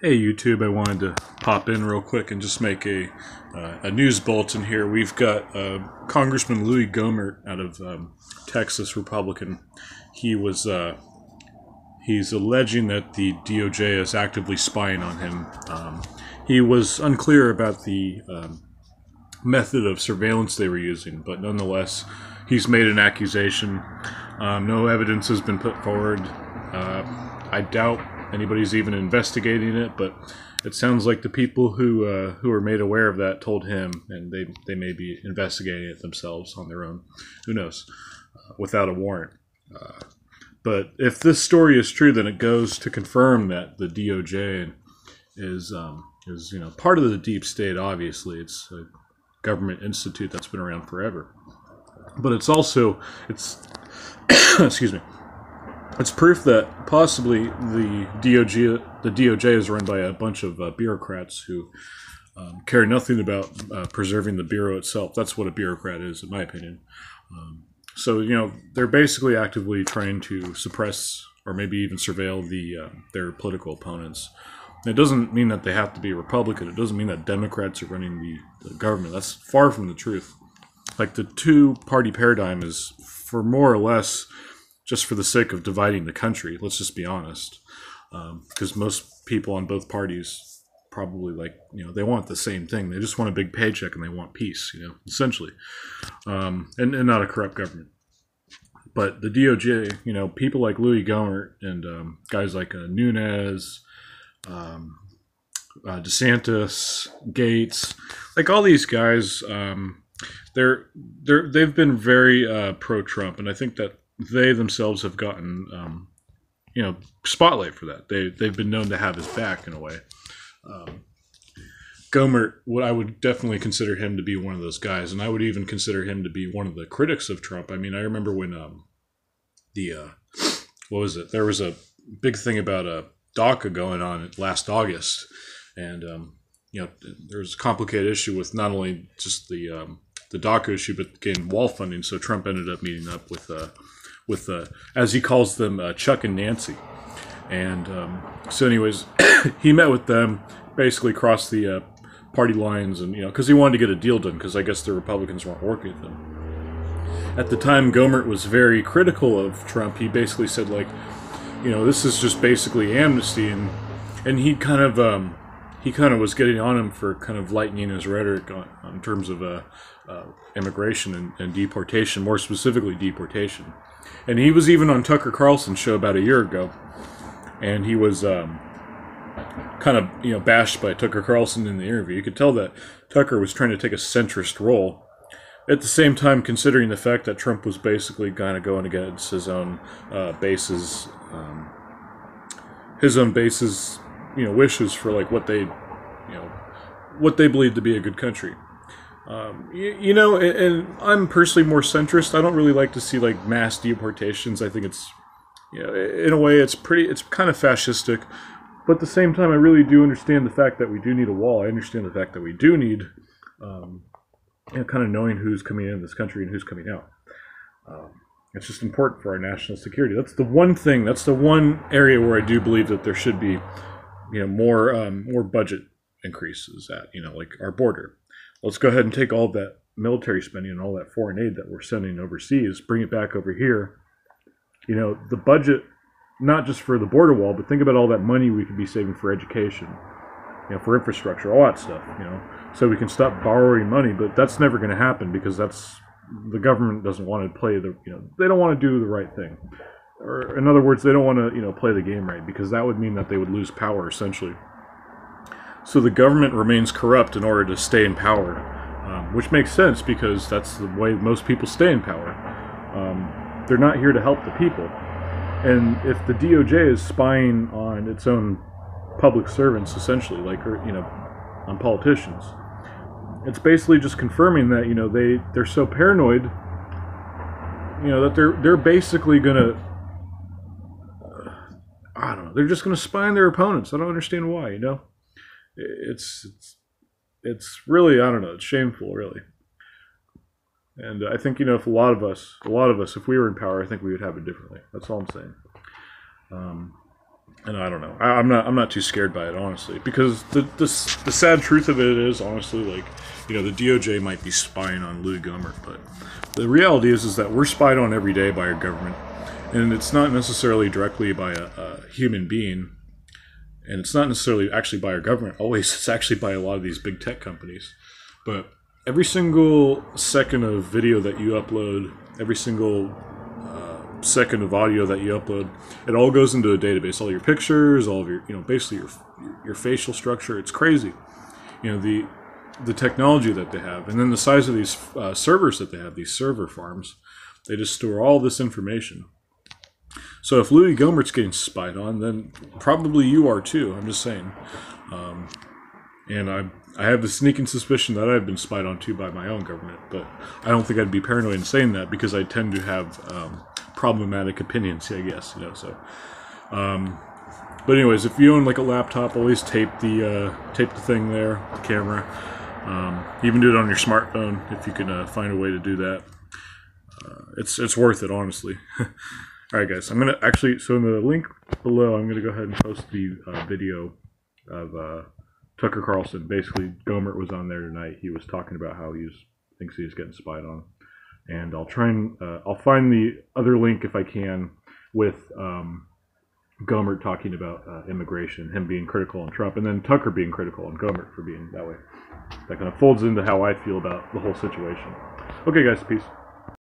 Hey YouTube, I wanted to pop in real quick and just make a news bulletin here. We've got Congressman Louie Gohmert out of Texas, Republican. He's alleging that the DOJ is actively spying on him. He was unclear about the method of surveillance they were using, but nonetheless, he's made an accusation. No evidence has been put forward. I doubt anybody's even investigating it, but it sounds like the people who were made aware of that told him, and they may be investigating it themselves on their own. Who knows? Without a warrant. But if this story is true, then it goes to confirm that the DOJ is part of the deep state. Obviously, it's a government institute that's been around forever. But it's excuse me. It's proof that possibly the DOJ is run by a bunch of bureaucrats who care nothing about preserving the bureau itself. That's what a bureaucrat is, in my opinion. So they're basically actively trying to suppress or maybe even surveil their political opponents. And it doesn't mean that they have to be Republican. It doesn't mean that Democrats are running the government. That's far from the truth. Like, the two-party paradigm is, for more or less, just for the sake of dividing the country. Let's just be honest, because most people on both parties probably they want the same thing. They just want a big paycheck and they want peace, essentially, and not a corrupt government. But the DOJ, people like Louie Gohmert and guys like Nunes, DeSantis, Gates, like all these guys, they've been very pro-Trump, and I think that they themselves have gotten, spotlight for that. They've been known to have his back in a way. Gohmert, I would definitely consider him to be one of those guys, and I would even consider him to be one of the critics of Trump. I mean, I remember when what was it? There was a big thing about DACA going on last August, and there was a complicated issue with not only just the DACA issue, but getting wall funding. So Trump ended up meeting up with as he calls them, Chuck and Nancy. And so anyways, he met with them, basically crossed the party lines, and because he wanted to get a deal done, because I guess the Republicans weren't working with him. At the time, Gohmert was very critical of Trump. He basically said, this is just basically amnesty, and he kind of was getting on him for kind of lightening his rhetoric on terms of immigration and deportation, more specifically deportation. And he was even on Tucker Carlson's show about a year ago, and he was kind of bashed by Tucker Carlson in the interview. You could tell that Tucker was trying to take a centrist role, at the same time considering the fact that Trump was basically kind of going against his own bases, wishes for what they believe to be a good country. And I'm personally more centrist. I don't really like to see mass deportations. I think it's, in a way, it's kind of fascistic. But at the same time, I really do understand the fact that we do need a wall. I understand the fact that we do need, kind of knowing who's coming in this country and who's coming out. It's just important for our national security. That's the one thing. That's the one area where I do believe that there should be, more budget increases at, our border. Let's go ahead and take all that military spending and all that foreign aid that we're sending overseas, bring it back over here. The budget, not just for the border wall, but think about all that money we could be saving for education, for infrastructure, all that stuff, so we can stop borrowing money. But that's never going to happen, because the government doesn't want to play they don't want to do the right thing. Or in other words, they don't want to, play the game right, because that would mean that they would lose power, essentially. So the government remains corrupt in order to stay in power, which makes sense, because that's the way most people stay in power. They're not here to help the people. And if the DOJ is spying on its own public servants, essentially, on politicians, it's basically just confirming that, they're so paranoid, that they're basically going to, I don't know, they're just going to spy on their opponents. I don't understand why, It's really, I don't know, it's shameful, really. And I think, if a lot of us, if we were in power, I think we would have it differently. That's all I'm saying. And I don't know. I'm not too scared by it, honestly, because the sad truth of it is, honestly, like, you know, the DOJ might be spying on Louie Gohmert, but the reality is that we're spied on every day by our government, and it's not necessarily directly by a human being, and it's not necessarily actually by our government. Always, it's actually by a lot of these big tech companies. But every single second of video that you upload, every single second of audio that you upload, it all goes into a database. All your pictures, all of your, you know, basically your facial structure. It's crazy. You know, the technology that they have, and then the size of these servers that they have, these server farms. They just store all this information. So if Louie Gohmert's getting spied on, then probably you are too. I'm just saying. And I have the sneaking suspicion that I've been spied on too by my own government, but I don't think I'd be paranoid in saying that because I tend to have problematic opinions, I guess, you know. So, but anyways, if you own like a laptop, always tape the thing there, the camera. Even do it on your smartphone if you can find a way to do that. It's worth it, honestly. All right, guys. I'm gonna actually, so in the link below, I'm gonna go ahead and post the video of Tucker Carlson. Basically, Gohmert was on there tonight. He was talking about how thinks he's getting spied on, and I'll try and I'll find the other link if I can with Gohmert talking about immigration, him being critical on Trump, and then Tucker being critical on Gohmert for being that way. That kind of folds into how I feel about the whole situation. Okay, guys, peace.